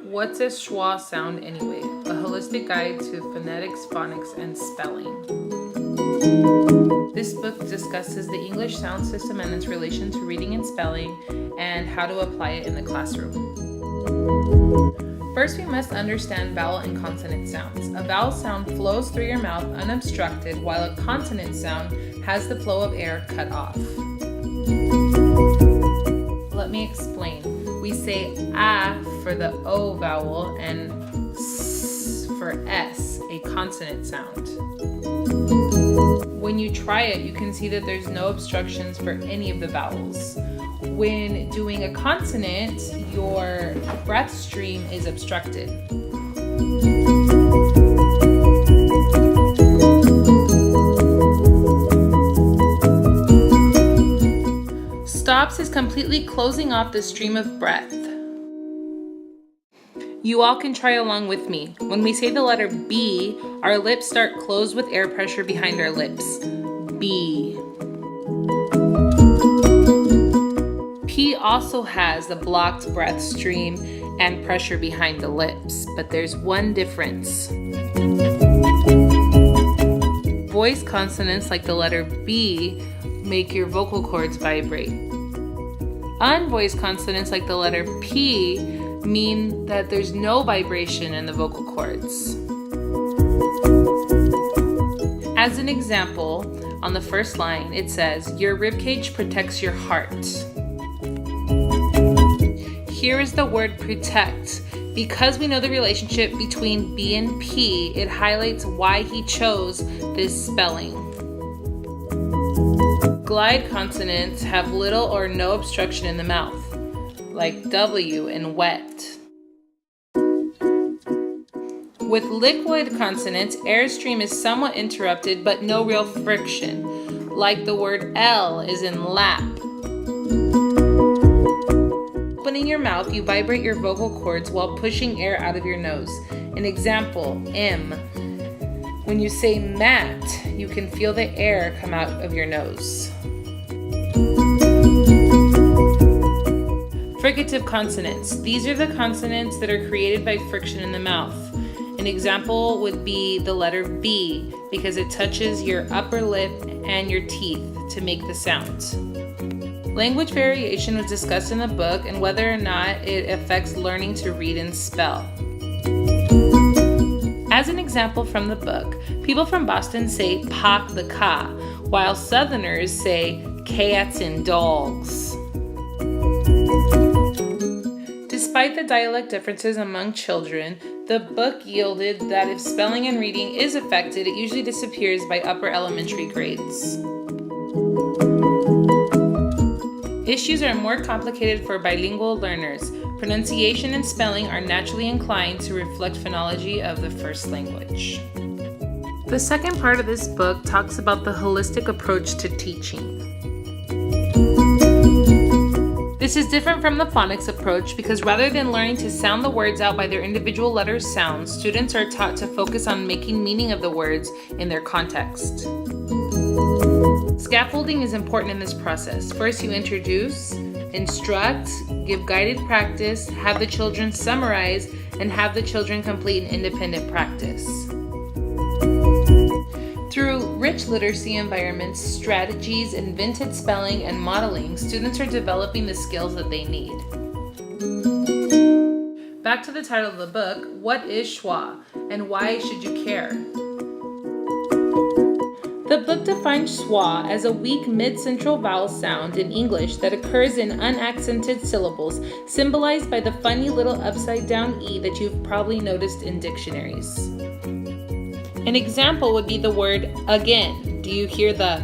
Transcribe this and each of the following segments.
What's a schwa sound anyway? A holistic guide to phonetics, phonics, and spelling. This book discusses the English sound system and its relation to reading and spelling, and how to apply it in the classroom. First, we must understand vowel and consonant sounds. A vowel sound flows through your mouth unobstructed, while a consonant sound has the flow of air cut off. Let me explain. We say A for the O vowel and S for S, a consonant sound. When you try it, you can see that there's no obstructions for any of the vowels. When doing a consonant, your breath stream is obstructed. Stops is completely closing off the stream of breath. You all can try along with me. When we say the letter B, our lips start closed with air pressure behind our lips. B. P also has the blocked breath stream and pressure behind the lips, but there's one difference. Voice consonants like the letter B make your vocal cords vibrate. Unvoiced consonants like the letter P mean that there's no vibration in the vocal cords. As an example, on the first line, it says, "Your ribcage protects your heart." Here is the word protect. Because we know the relationship between B and P, it highlights why he chose this spelling. Glide consonants have little or no obstruction in the mouth, like W in wet. With liquid consonants, airstream is somewhat interrupted, but no real friction, like the word L is in lap. Opening your mouth, you vibrate your vocal cords while pushing air out of your nose. An example, M. When you say mat, you can feel the air come out of your nose. Fricative consonants. These are the consonants that are created by friction in the mouth. An example would be the letter B, because it touches your upper lip and your teeth to make the sound. Language variation was discussed in the book and whether or not it affects learning to read and spell. As an example from the book, people from Boston say "pak the ka," while Southerners say "cats and dogs." Despite the dialect differences among children, the book yielded that if spelling and reading is affected, it usually disappears by upper elementary grades. Issues are more complicated for bilingual learners. Pronunciation and spelling are naturally inclined to reflect phonology of the first language. The second part of this book talks about the holistic approach to teaching. This is different from the phonics approach because rather than learning to sound the words out by their individual letter sounds, students are taught to focus on making meaning of the words in their context. Scaffolding is important in this process. First, you introduce, instruct, give guided practice, have the children summarize, and have the children complete an independent practice. Through rich literacy environments, strategies, invented spelling, and modeling, students are developing the skills that they need. Back to the title of the book, what is schwa, and why should you care? The book defines schwa as a weak mid-central vowel sound in English that occurs in unaccented syllables, symbolized by the funny little upside-down E that you've probably noticed in dictionaries. An example would be the word again. Do you hear the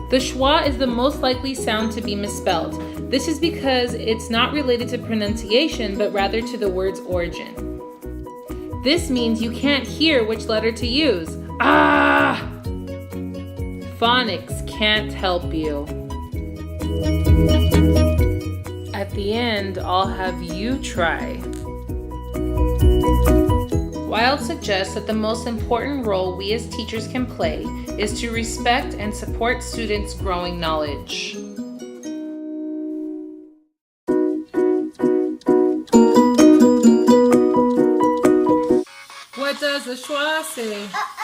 The schwa is the most likely sound to be misspelled. This is because it's not related to pronunciation, but rather to the word's origin. This means you can't hear which letter to use. Phonics can't help you. At the end, I'll have you try. Wild suggests that the most important role we as teachers can play is to respect and support students' growing knowledge. What does the schwa say?